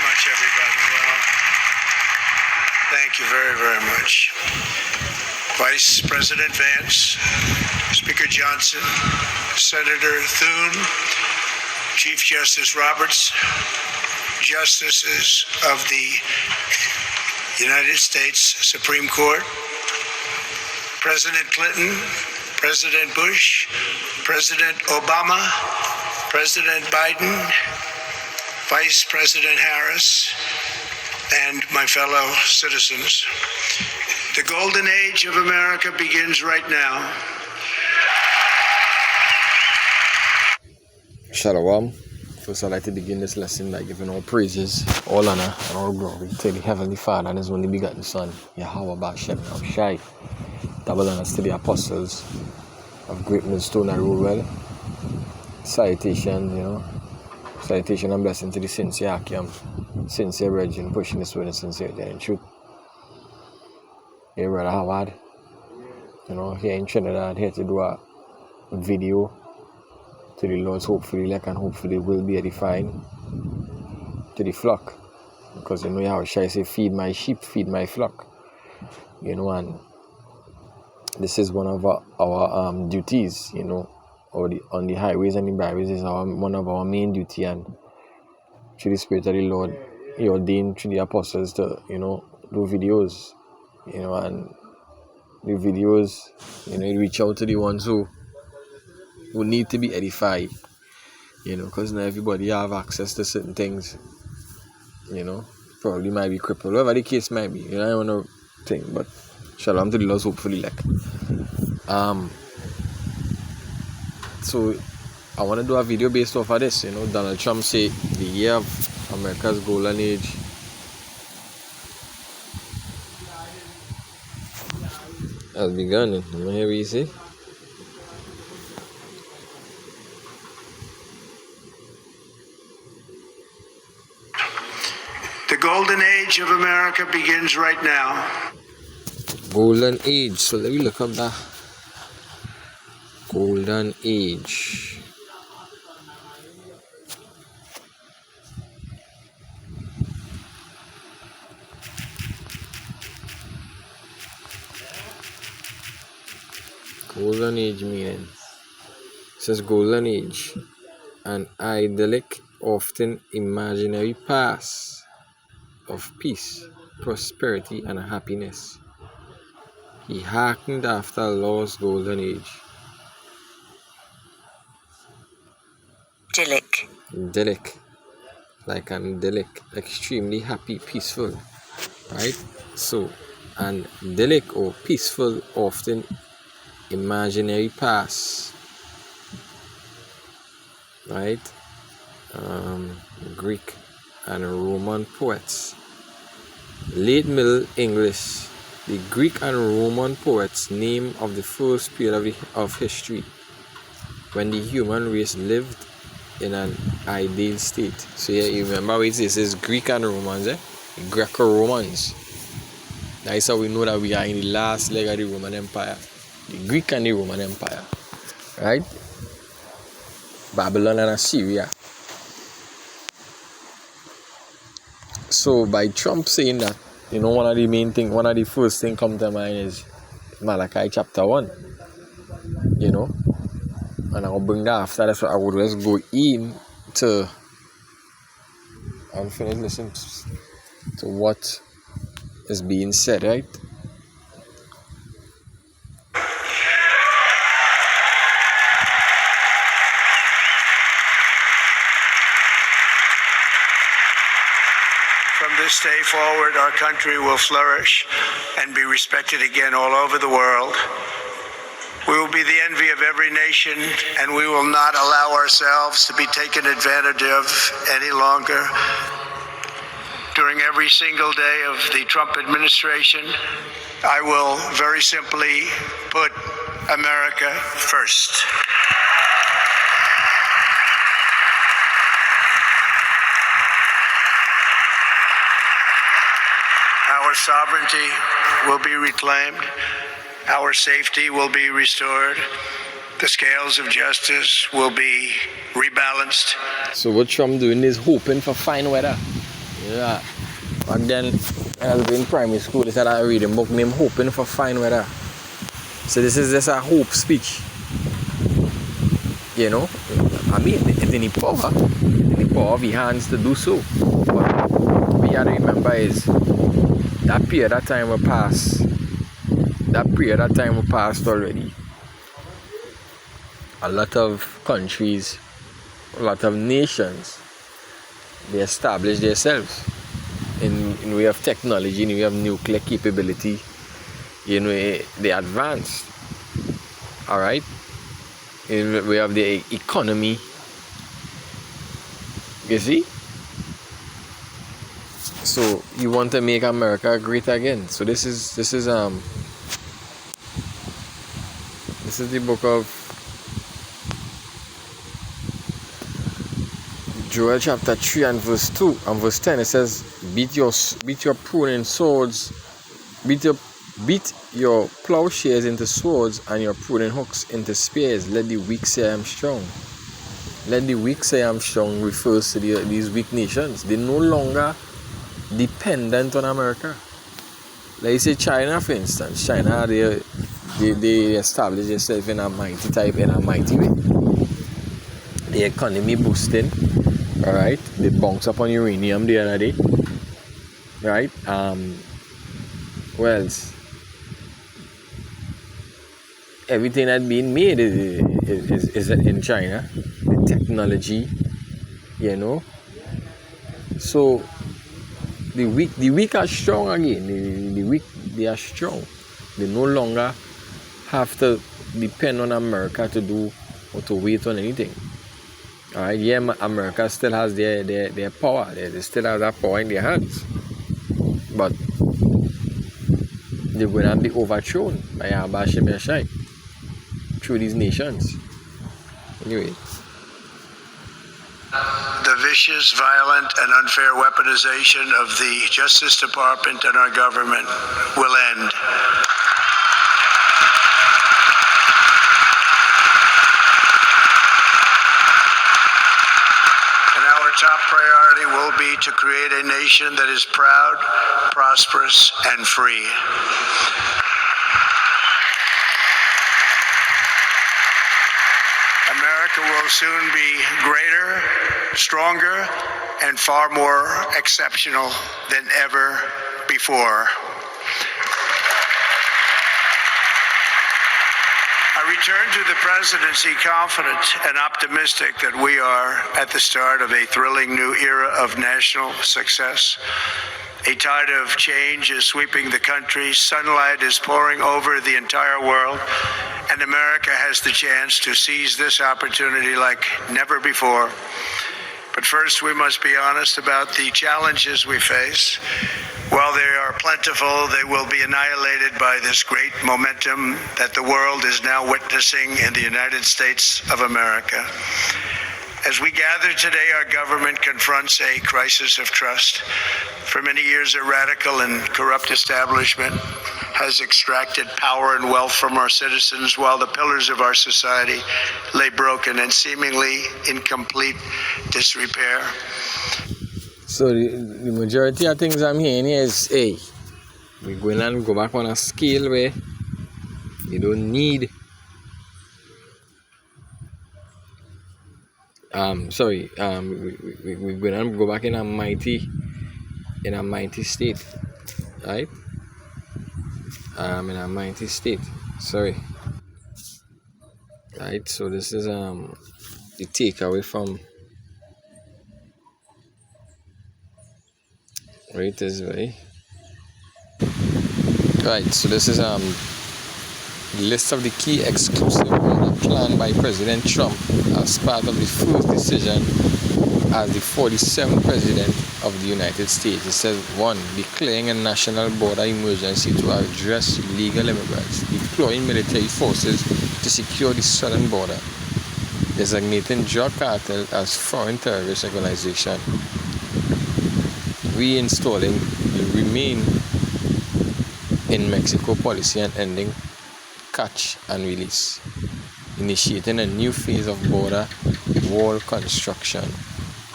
much, everybody. Well, thank you very, very much. Vice President Vance, Speaker Johnson, Senator Thune, Chief Justice Roberts, Justices of the United States Supreme Court, President Clinton, President Bush, President Obama, President Biden, Vice President Harris, and my fellow citizens. The golden age of America begins right now. Shalom. First, I'd like to begin this lesson by giving all praises, all honor, and all glory to the Heavenly Father and His only begotten Son, H.O.B. Shai. Double honors to the apostles of Great Millstone and Rulewell. Salutation, salutation and blessing to the sincere Akim, sincere virgin, pushing this word in sincerity and truth. Here, Brother Howard, here in Trinidad, here to do a video to the Lord's hopefully will be edifying to the flock. Because how shall I say, feed my sheep, feed my flock. And this is one of our duties, on the highways and the byways is one of our main duty, and through the Spirit of the Lord, He ordained through the apostles to, do videos, and the videos, reach out to the ones who need to be edified, because not everybody have access to certain things, probably might be crippled, whatever the case might be, I don't know thing, but shalom to the Lord, hopefully, so I want to do a video based off of this. Donald Trump say the year of America's golden age has begun. Here we see. The golden age of America begins right now. Golden age. So let me look up that. Golden age. Golden age meaning. It says golden age, an idyllic, often imaginary past of peace, prosperity, and happiness. He hearkened after Law's golden age. Idyllic, like an idyllic, extremely happy, peaceful, right? So, an idyllic or peaceful, often imaginary past, right? Greek and Roman poets. Late Middle English, the Greek and Roman poets name of the first period of history when the human race lived in an ideal state. So you remember what it says Greek and Romans, Greco-Romans. That's how we know that we are in the last leg of the Roman Empire. The Greek and the Roman Empire. Right? Babylon and Assyria. So by Trump saying that, one of the first thing come to mind is Malachi chapter 1. And I'll bring that after that. So I would just go in to and finish listening to what is being said, right? From this day forward, our country will flourish and be respected again all over the world. We will be the envy of every nation, and we will not allow ourselves to be taken advantage of any longer. During every single day of the Trump administration, I will very simply put America first. Our sovereignty will be reclaimed. Our safety will be restored. The scales of justice will be rebalanced. So what Trump doing is hoping for fine weather. Yeah. Back then, when I was in primary school, they said I read a book named Hoping for Fine Weather. So this is just a hope speech. You know? I mean, it's in the power of the hands to do so. But what we have to remember is that period of time will pass. That period of time will pass already. A lot of countries, a lot of nations, they establish themselves in way of technology, in way of nuclear capability. You know, they advanced. All right, in way of the economy. You see. So you want to make America great again. So this is the book of Joel chapter 3 and verse 2 and verse 10. It says, beat your pruning swords, beat your plowshares into swords and your pruning hooks into spears. Let the weak say I am strong. Let the weak say I am strong refers to these weak nations. They're no longer dependent on America. Like you say China, for instance. China, they establish themselves in a mighty way. The economy boosting. Alright, they bounce up on uranium the other day. Right? Well, everything that being made is in China. The technology, you know. So the weak are strong again. The weak, they are strong. They no longer have to depend on America to do or to wait on anything. Alright, yeah, America still has their power. They still have that power in their hands. But they're going to be overthrown by Abashim Yashai through these nations. Anyway. The vicious, violent, and unfair weaponization of the Justice Department and our government will end. Top priority will be to create a nation that is proud, prosperous, and free. America will soon be greater, stronger, and far more exceptional than ever before. I return to the presidency confident and optimistic that we are at the start of a thrilling new era of national success. A tide of change is sweeping the country. Sunlight is pouring over the entire world, and America has the chance to seize this opportunity like never before. But first, we must be honest about the challenges we face. While they are plentiful, they will be annihilated by this great momentum that the world is now witnessing in the United States of America. As we gather today, our government confronts a crisis of trust. For many years, a radical and corrupt establishment has extracted power and wealth from our citizens, while the pillars of our society lay broken and seemingly in complete disrepair. So the majority of things I'm hearing here is, hey, we're going to go back on a scale where you don't need we're going to go back in a mighty state, right? In a mighty state. Sorry. Right. So this is the takeaway from right this way. Right. So this is the list of the key exclusive order planned by President Trump as part of the first decision as the 47th President of the United States. It says, 1. Declaring a national border emergency to address illegal immigrants, deploying military forces to secure the southern border, designating drug cartel as foreign terrorist organization, reinstalling the Remain in Mexico policy and ending catch and release, initiating a new phase of border wall construction,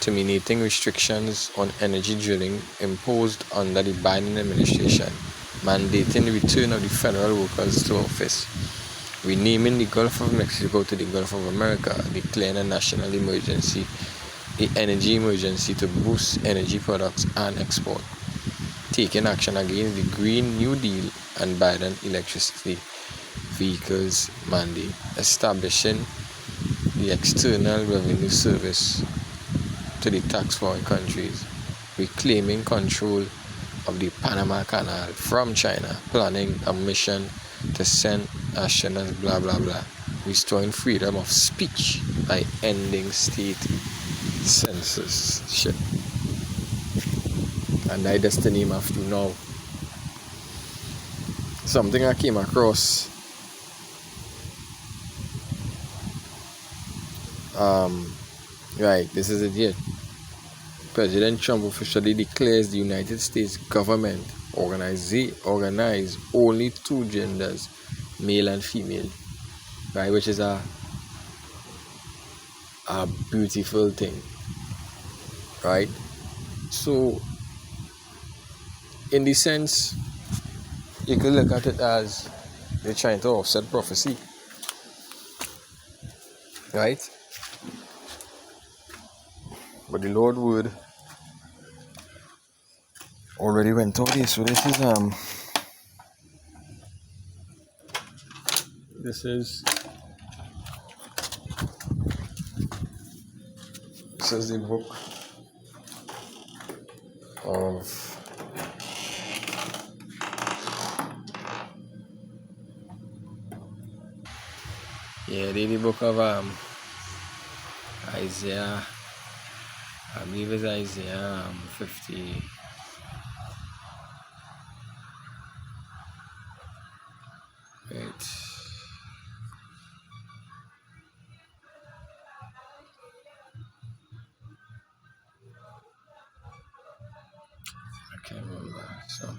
terminating restrictions on energy drilling imposed under the Biden administration, mandating the return of the federal workers to office, renaming the Gulf of Mexico to the Gulf of America, declaring a national emergency, the energy emergency to boost energy products and export, taking action against the Green New Deal and Biden electricity vehicles mandate, establishing the External Revenue Service to the tax foreign countries, reclaiming control of the Panama Canal from China, planning a mission to send astronauts, blah blah blah, restoring freedom of speech by ending state censorship. And that's the name of you now. Something I came across right, this is it here. President Trump officially declares the United States government organize only two genders, male and female, right? Which is a beautiful thing, right? So, in the sense, you could look at it as they're trying to offset prophecy, right? But the Lord word already went out here. So this is the book of the book of Isaiah. I believe it's Isaiah 50. Right. I can't remember. So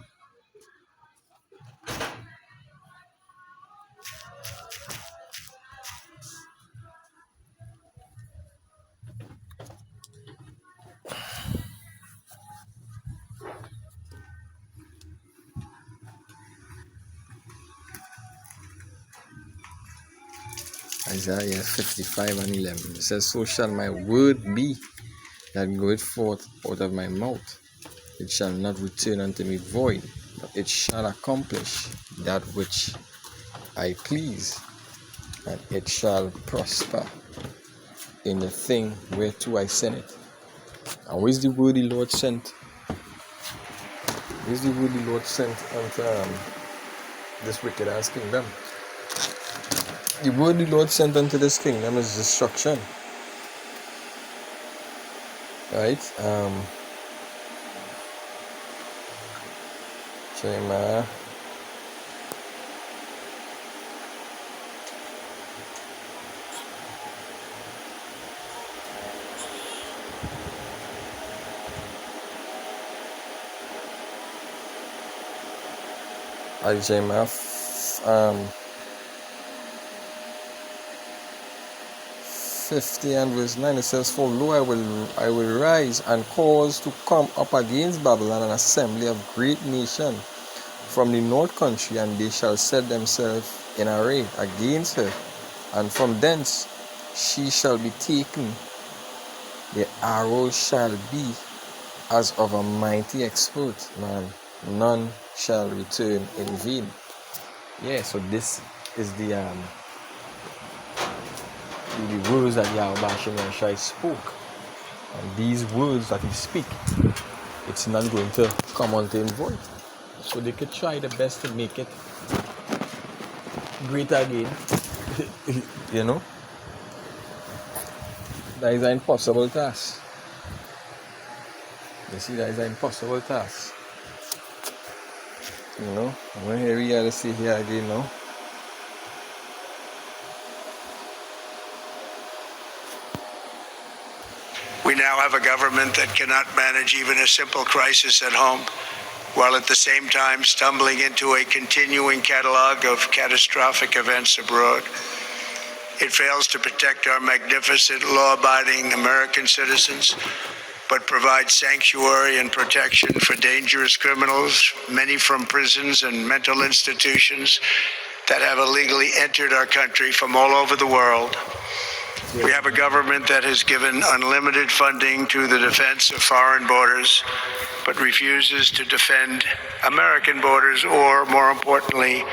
Isaiah 55 and 11. It says, "So shall my word be that goeth forth out of my mouth. It shall not return unto me void, but it shall accomplish that which I please, and it shall prosper in the thing whereto I send it." And where's the word the Lord sent? Where's the word the Lord sent unto this wicked ass kingdom? The word the Lord sent unto this kingdom is destruction. Right? Jeremiah. Jeremiah 50 and verse 9, it says, "For lo, I will rise and cause to come up against Babylon an assembly of great nation from the north country, and they shall set themselves in array against her, and from thence she shall be taken. The arrow shall be as of a mighty expert man, none shall return in vain." Yeah, so this is the words that Yahweh Shai spoke. And these words that he speak, it's not going to come unto him void. So they could try the best to make it great again. You know? That is an impossible task. You see, that is an impossible task. You know? I'm going to hear reality here again now. We now have a government that cannot manage even a simple crisis at home, while at the same time stumbling into a continuing catalog of catastrophic events abroad. It fails to protect our magnificent, law-abiding American citizens, but provides sanctuary and protection for dangerous criminals, many from prisons and mental institutions that have illegally entered our country from all over the world. We have a government that has given unlimited funding to the defense of foreign borders, but refuses to defend American borders or, more importantly,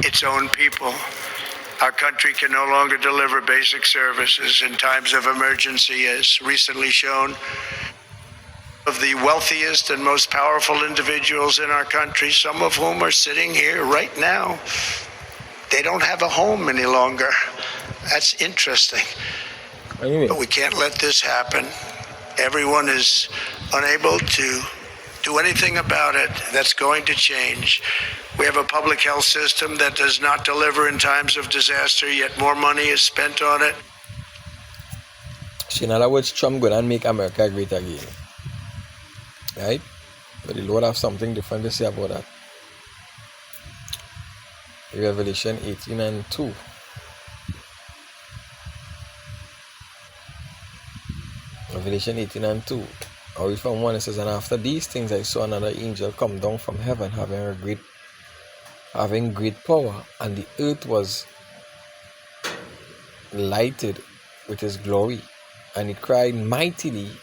its own people. Our country can no longer deliver basic services in times of emergency, as recently shown. Of the wealthiest and most powerful individuals in our country, some of whom are sitting here right now, they don't have a home any longer. That's interesting. Anyway, But we can't let this happen. Everyone is unable to do anything about it. That's going to change. We have a public health system that does not deliver in times of disaster, yet more money is spent on it. so in other words, Trump going to make America great again. Right? But the Lord have something different to say about that. Revelation 18 and 2. Revelation 18 and 2. I read from 1, it says, "And after these things I saw another angel come down from heaven, having great power, and the earth was lighted with his glory. And he cried mightily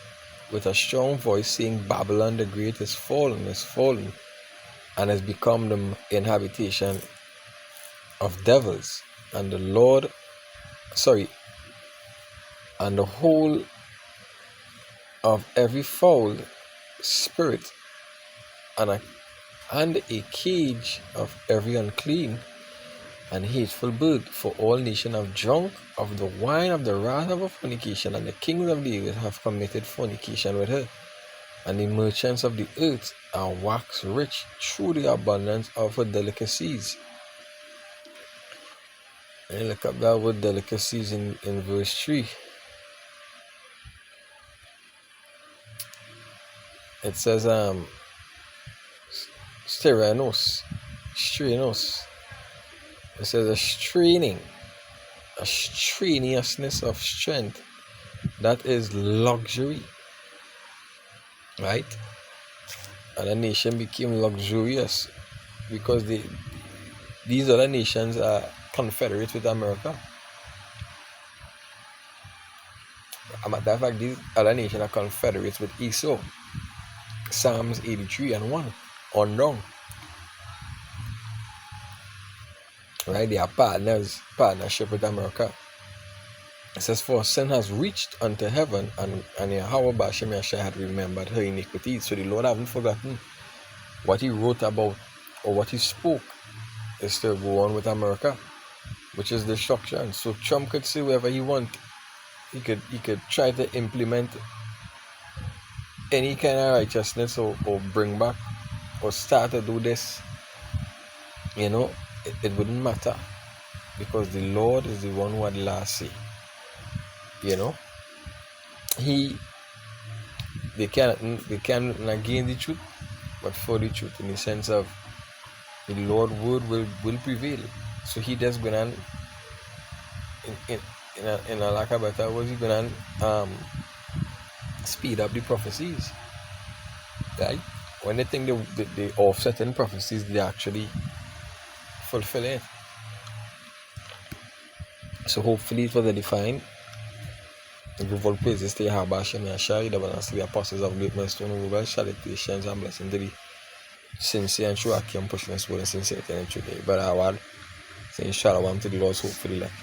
with a strong voice, saying, Babylon the great is fallen, and has become the inhabitation of devils, and the whole of every foul spirit, and a cage of every unclean and hateful bird, for all nations have drunk of the wine of the wrath of her fornication, and the kings of the earth have committed fornication with her, and the merchants of the earth are waxed rich through the abundance of her delicacies." And look up that word delicacies in verse 3. It says strenuous. It says a strenuousness of strength, that is luxury. Right? And the nation became luxurious because these other nations are confederate with America. As a matter of fact, these other nations are confederates with Esau. Psalms 83 and 1 on down. Right? They are partnership with America. It says, "For sin has reached unto heaven, and Yahweh Bashem Yashai had remembered her iniquities." So the Lord haven't forgotten what he wrote about or what he spoke is still go on with America, which is destruction. So Trump could say whatever he want. He could try to implement any kind of righteousness or bring back or start to do this. It wouldn't matter, because the Lord is the one who had the last say. They can't gain the truth, but for the truth, in the sense of the Lord word will prevail. So he just gonna in a lack of better words, he gonna speed up the prophecies. Right? When they think they offsetting prophecies, they actually fulfill it. So hopefully it was edifying. Give all praises to Yahweh Hashem Yashai, the balance to the apostles of great milestone over world, salutations and blessings to the sincere and true Akim pushing us with sincerity and truth. But I would say shalom to the Lord's hope for the elect.